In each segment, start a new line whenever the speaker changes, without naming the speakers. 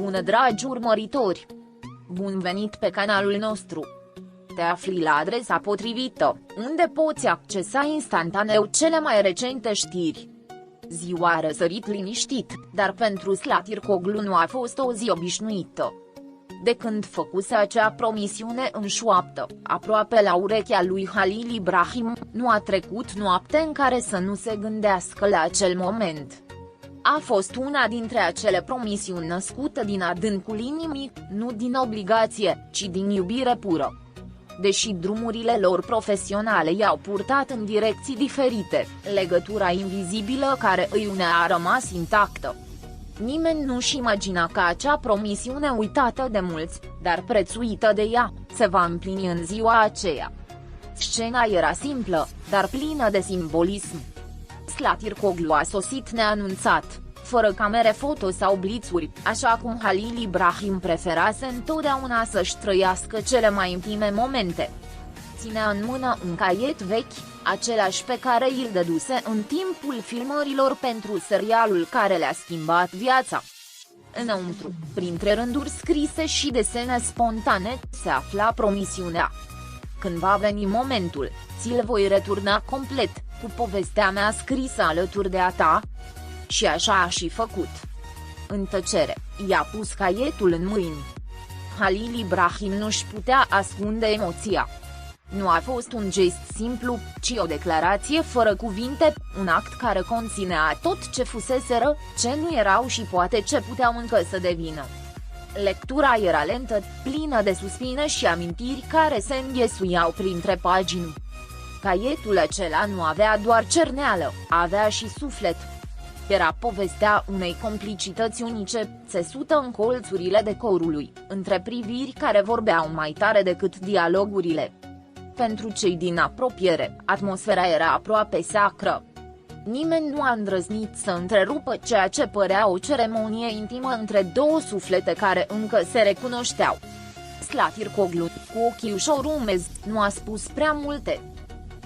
Bună dragi urmăritori! Bun venit pe canalul nostru! Te afli la adresa potrivită, unde poți accesa instantaneu cele mai recente știri. Ziua a răsărit liniștit, dar pentru Slatircoglu nu a fost o zi obișnuită. De când făcuse acea promisiune în șoaptă, aproape la urechea lui Halil Ibrahim, nu a trecut noapte în care să nu se gândească la acel moment. A fost una dintre acele promisiuni născute din adâncul inimii, nu din obligație, ci din iubire pură. Deși drumurile lor profesionale i-au purtat în direcții diferite, legătura invizibilă care îi unea a rămas intactă. Nimeni nu-și imagina că acea promisiune uitată de mulți, dar prețuită de ea, se va împlini în ziua aceea. Scena era simplă, dar plină de simbolism. Slatircoglu a sosit neanunțat, fără camere foto sau blițuri, așa cum Halil Ibrahim preferase întotdeauna să-și trăiască cele mai intime momente. Ținea în mână un caiet vechi, același pe care îl dăduse în timpul filmărilor pentru serialul care le-a schimbat viața. Înăuntru, printre rânduri scrise și desene spontane, se afla promisiunea. Când va veni momentul, ți-l voi returna complet, cu povestea mea scrisă alături de a ta. Și așa a și făcut. În tăcere, i-a pus caietul în mâini. Halil Ibrahim nu-și putea ascunde emoția. Nu a fost un gest simplu, ci o declarație fără cuvinte, un act care conținea tot ce fuseseră, ce nu erau și poate ce puteau încă să devină. Lectura era lentă, plină de suspine și amintiri care se înghesuiau printre pagini. Caietul acela nu avea doar cerneală, avea și suflet. Era povestea unei complicități unice, țesută în colțurile decorului, între priviri care vorbeau mai tare decât dialogurile. Pentru cei din apropiere, atmosfera era aproape sacră. Nimeni nu a îndrăznit să întrerupă ceea ce părea o ceremonie intimă între două suflete care încă se recunoșteau. Slatircoglu, cu ochii ușor umezi, nu a spus prea multe.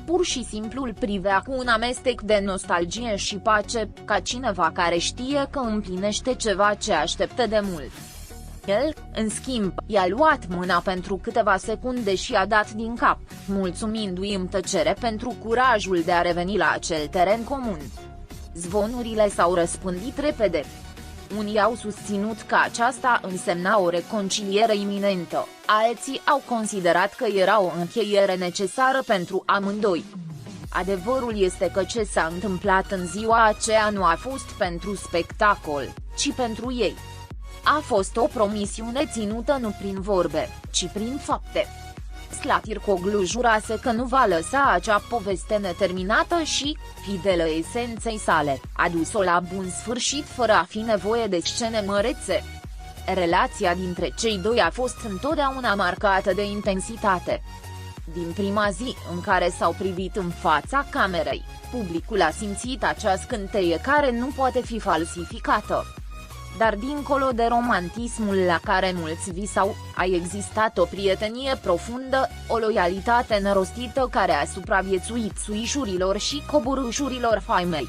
Pur și simplu îl privea cu un amestec de nostalgie și pace, ca cineva care știe că împlinește ceva ce așteptă de mult. El, în schimb, i-a luat mâna pentru câteva secunde și a dat din cap, mulțumindu-i în tăcere pentru curajul de a reveni la acel teren comun. Zvonurile s-au răspândit repede. Unii au susținut că aceasta însemna o reconciliere iminentă, alții au considerat că era o încheiere necesară pentru amândoi. Adevărul este că ce s-a întâmplat în ziua aceea nu a fost pentru spectacol, ci pentru ei. A fost o promisiune ținută nu prin vorbe, ci prin fapte. Slatircoglu jurase că nu va lăsa acea poveste neterminată și, fidelă esenței sale, a dus-o la bun sfârșit fără a fi nevoie de scene mărețe. Relația dintre cei doi a fost întotdeauna marcată de intensitate. Din prima zi în care s-au privit în fața camerei, publicul a simțit acea scânteie care nu poate fi falsificată. Dar dincolo de romantismul la care mulți visau, a existat o prietenie profundă, o loialitate nerostită care a supraviețuit suișurilor și coborâșurilor faimei.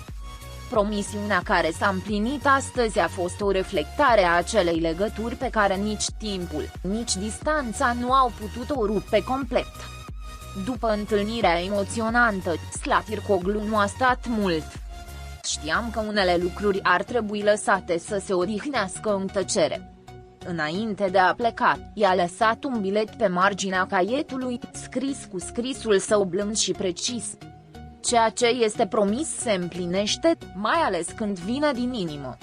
Promisiunea care s-a împlinit astăzi a fost o reflectare a acelei legături pe care nici timpul, nici distanța nu au putut o rupe complet. După întâlnirea emoționantă, Slatircoglu nu a stat mult. Știam că unele lucruri ar trebui lăsate să se odihnească în tăcere. Înainte de a pleca, i-a lăsat un bilet pe marginea caietului, scris cu scrisul său blând și precis. Ceea ce este promis se împlinește, mai ales când vine din inimă.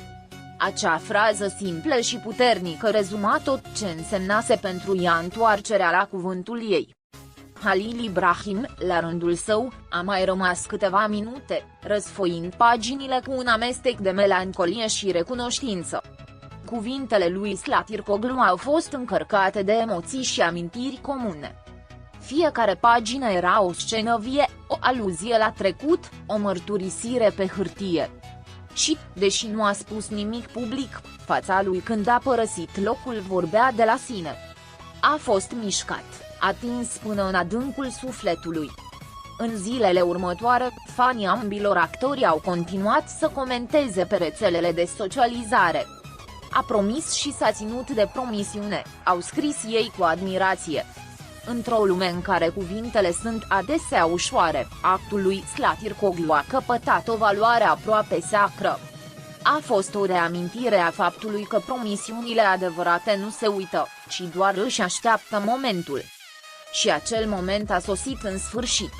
Acea frază simplă și puternică rezuma tot ce însemnase pentru ea întoarcerea la cuvântul ei. Halil Ibrahim, la rândul său, a mai rămas câteva minute, răsfoind paginile cu un amestec de melancolie și recunoștință. Cuvintele lui Slatircoglu au fost încărcate de emoții și amintiri comune. Fiecare pagină era o scenă vie, o aluzie la trecut, o mărturisire pe hârtie. Și, deși nu a spus nimic public, fața lui când a părăsit locul vorbea de la sine. A fost mișcat, atins până în adâncul sufletului. În zilele următoare, fanii ambilor actori au continuat să comenteze pe rețelele de socializare. A promis și s-a ținut de promisiune, au scris ei cu admirație. Într-o lume în care cuvintele sunt adesea ușoare, actul lui Slatircoglu a căpătat o valoare aproape sacră. A fost o reamintire a faptului că promisiunile adevărate nu se uită, ci doar își așteaptă momentul. Și acel moment a sosit în sfârșit.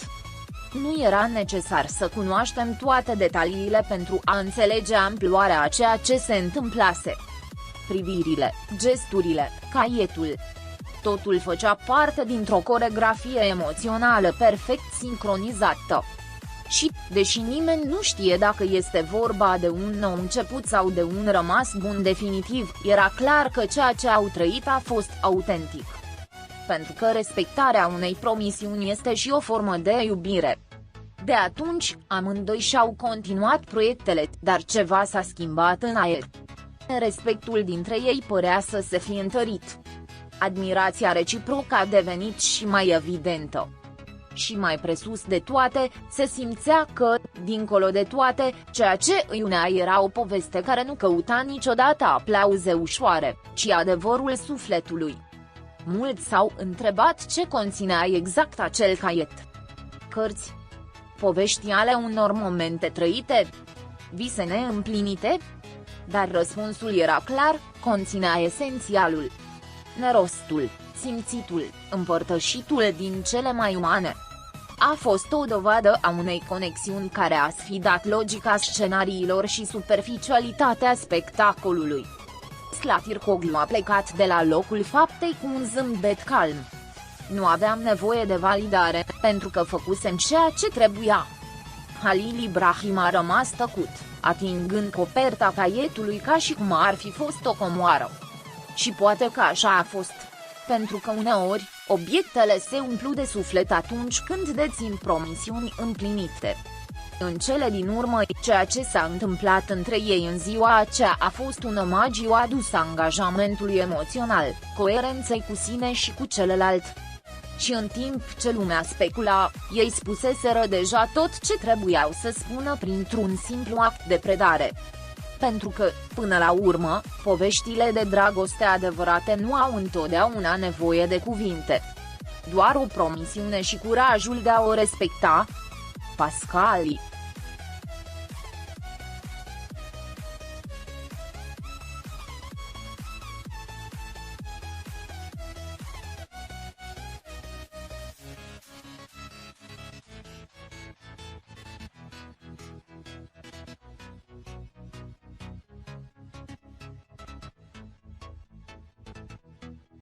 Nu era necesar să cunoaștem toate detaliile pentru a înțelege amploarea a ceea ce se întâmplase. Privirile, gesturile, caietul. Totul făcea parte dintr-o coreografie emoțională perfect sincronizată. Și, deși nimeni nu știe dacă este vorba de un nou început sau de un rămas bun definitiv, era clar că ceea ce au trăit a fost autentic. Pentru că respectarea unei promisiuni este și o formă de iubire. De atunci, amândoi și-au continuat proiectele, dar ceva s-a schimbat în aer. Respectul dintre ei părea să se fie întărit. Admirația reciprocă a devenit și mai evidentă. Și mai presus de toate, se simțea că, dincolo de toate, ceea ce îi unea era o poveste care nu căuta niciodată aplauze ușoare, ci adevărul sufletului. Mulți s-au întrebat ce conținea exact acel caiet. Cărți? Povești ale unor momente trăite? Vise neîmplinite? Dar răspunsul era clar, conținea esențialul. Nerostul, simțitul, împărtășitul din cele mai umane. A fost o dovadă a unei conexiuni care a sfidat logica scenariilor și superficialitatea spectacolului. Slatircoglu a plecat de la locul faptei cu un zâmbet calm. Nu aveam nevoie de validare, pentru că făcusem ceea ce trebuia. Halil Ibrahim a rămas tăcut, atingând coperta caietului ca și cum ar fi fost o comoară. Și poate că așa a fost. Pentru că uneori, obiectele se umplu de suflet atunci când dețin promisiuni împlinite. În cele din urmă, ceea ce s-a întâmplat între ei în ziua aceea a fost un omagiu adus angajamentului emoțional, coerenței cu sine și cu celălalt. Și în timp ce lumea specula, ei spuseseră deja tot ce trebuiau să spună printr-un simplu act de predare. Pentru că, până la urmă, poveștile de dragoste adevărate nu au întotdeauna nevoie de cuvinte. Doar o promisiune și curajul de a o respecta. Pascali.